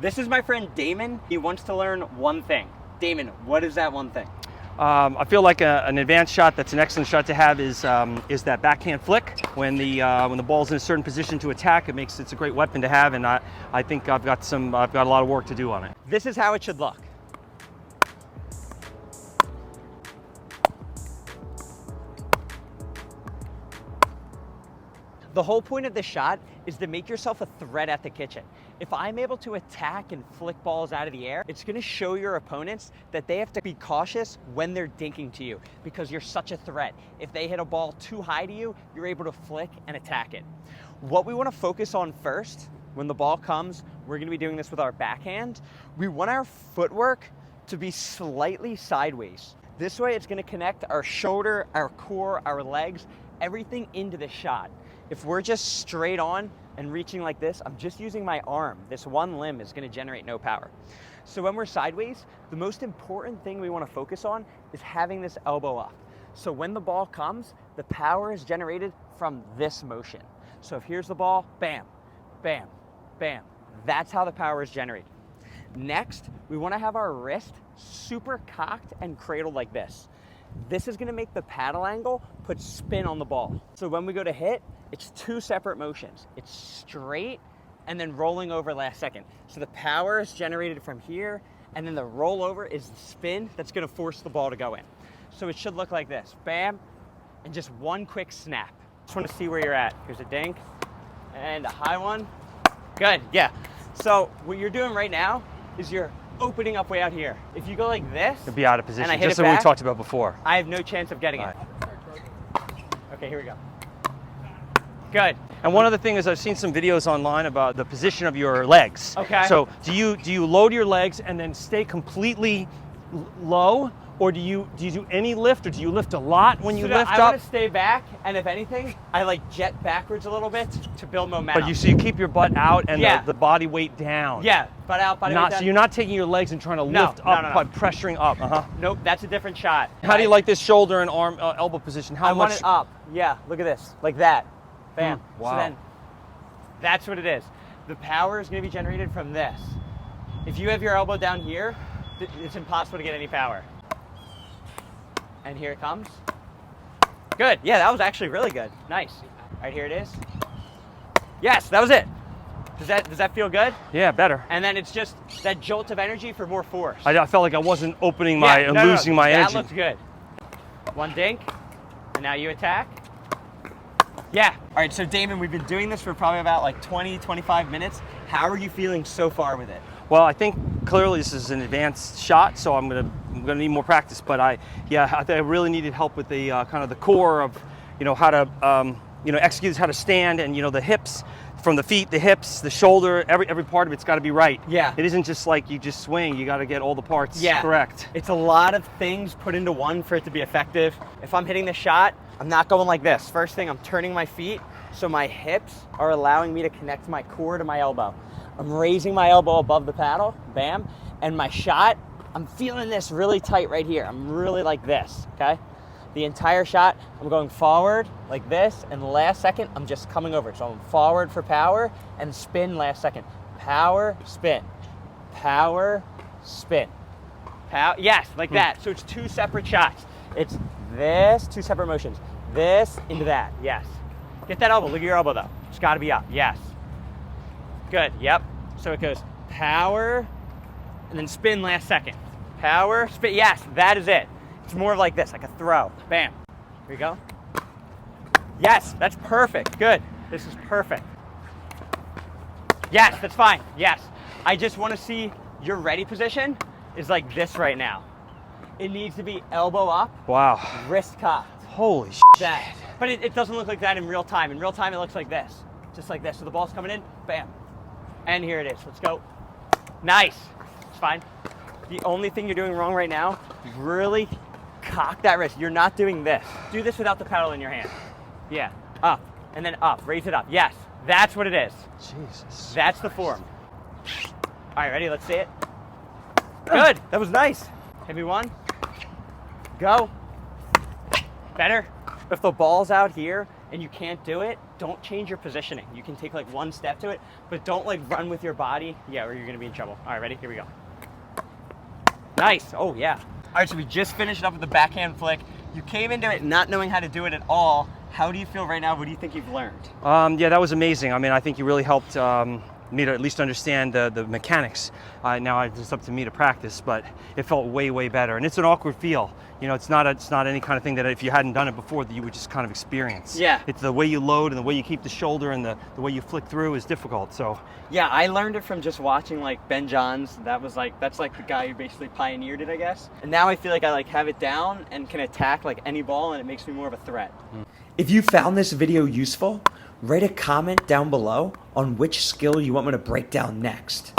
This is my friend Damon. He wants to learn one thing. Damon, what is that one thing? I feel like an advanced shot that's an excellent shot to have is that backhand flick. When the ball's in a certain position to attack, it's a great weapon to have, and I think I've got a lot of work to do on it. This is how it should look. The whole point of this shot is to make yourself a threat at the kitchen. If I'm able to attack and flick balls out of the air, it's gonna show your opponents that they have to be cautious when they're dinking to you because you're such a threat. If they hit a ball too high to you, you're able to flick and attack it. What we wanna focus on first, when the ball comes, we're gonna be doing this with our backhand, we want our footwork to be slightly sideways. This way it's gonna connect our shoulder, our core, our legs, everything into the shot. If we're just straight on and reaching like this, I'm just using my arm. This one limb is gonna generate no power. So when we're sideways, the most important thing we wanna focus on is having this elbow up. So when the ball comes, the power is generated from this motion. So if here's the ball, bam, bam, bam. That's how the power is generated. Next, we wanna have our wrist super cocked and cradled like this. This is gonna make the paddle angle put spin on the ball. So when we go to hit, it's two separate motions. It's straight and then rolling over last second. So the power is generated from here, and then the rollover is the spin that's gonna force the ball to go in. So it should look like this, bam, and just one quick snap. Just wanna see where you're at. Here's a dink, and a high one. Good, yeah. So what you're doing right now is you're opening up way out here. If you go like this, It'd be out of position, and I hit just it like we back, talked about before. I have no chance of getting it. Okay, here we go. Good. And one other thing is I've seen some videos online about the position of your legs. Okay. So do you load your legs and then stay completely low, or do you do any lift, or do you lift a lot when you lift I up? want to stay back, and if anything, I like jet backwards a little bit to build momentum. But you keep your butt out and Yeah. the body weight down. Yeah, butt out, body weight down. So you're not taking your legs and trying to No, lift no, up no, no. by pressuring up. Nope, that's a different shot. How do you like this shoulder and arm elbow position? How I much? want it up. Yeah, look at this, like that. Bam. Wow. So then, that's what it is. The power is going to be generated from this. If you have your elbow down here, it's impossible to get any power. And here it comes. Good. Yeah, that was actually really good. Nice. All right, here it is. Yes, that was it. Does that feel good? Yeah, better. And then it's just that jolt of energy for more force. I felt like I wasn't opening my losing my energy. That looks good. One dink, and now you attack. Yeah. All right, so Damon, we've been doing this for probably about like 20, 25 minutes. How are you feeling so far with it? Well, I think clearly this is an advanced shot, so I'm gonna need more practice. But I really needed help with the kind of the core of, how to execute this, how to stand, and the hips, from the feet, the hips, the shoulder, every part of it's got to be right. Yeah. It isn't just like you just swing. You got to get all the parts correct. It's a lot of things put into one for it to be effective. If I'm hitting the shot, I'm not going like this. First thing, I'm turning my feet so my hips are allowing me to connect my core to my elbow. I'm raising my elbow above the paddle, bam, and my shot, I'm feeling this really tight right here. I'm really like this, okay? The entire shot, I'm going forward like this, and the last second, I'm just coming over. So I'm forward for power and spin last second. Power, spin. Power, spin. Yes, like that. So it's two separate shots. It's this, two separate motions. This into that, yes. Get that elbow, look at your elbow though. It's gotta be up, yes. Good, yep. So it goes power, and then spin last second. Power, spin, yes, that is it. It's more of like this, like a throw. Bam. Here you go. Yes, that's perfect. Good. This is perfect. Yes, that's fine. Yes. I just want to see your ready position is like this right now. It needs to be elbow up. Wow. Wrist cocked. Holy shit. That. But it doesn't look like that in real time. In real time, it looks like this. Just like this. So the ball's coming in. Bam. And here it is. Let's go. Nice. It's fine. The only thing you're doing wrong right now is really cock that wrist. You're not doing this. Do this without the paddle in your hand. Yeah, up, and then up, raise it up. Yes, that's what it is. Jesus. That's the form. All right, ready? Let's see it. Good, that was nice. Hit me one. Go. Better. If the ball's out here and you can't do it, don't change your positioning. You can take like one step to it, but don't like run with your body. Yeah, or you're gonna be in trouble. All right, ready? Here we go. Nice, oh yeah. All right, so we just finished up with the backhand flick. You came into it not knowing how to do it at all. How do you feel right now? What do you think you've learned? Yeah, that was amazing. I mean, I think you really helped me to at least understand the mechanics. Now it's up to me to practice, but it felt way, way better. And it's an awkward feel. You know, it's not any kind of thing that if you hadn't done it before that you would just kind of experience. Yeah. It's the way you load and the way you keep the shoulder and the way you flick through is difficult. So yeah, I learned it from just watching like Ben Johns. That's like the guy who basically pioneered it, I guess. And now I feel like I like have it down and can attack like any ball, and it makes me more of a threat. If you found this video useful, write a comment down below on which skill you want me to break down next.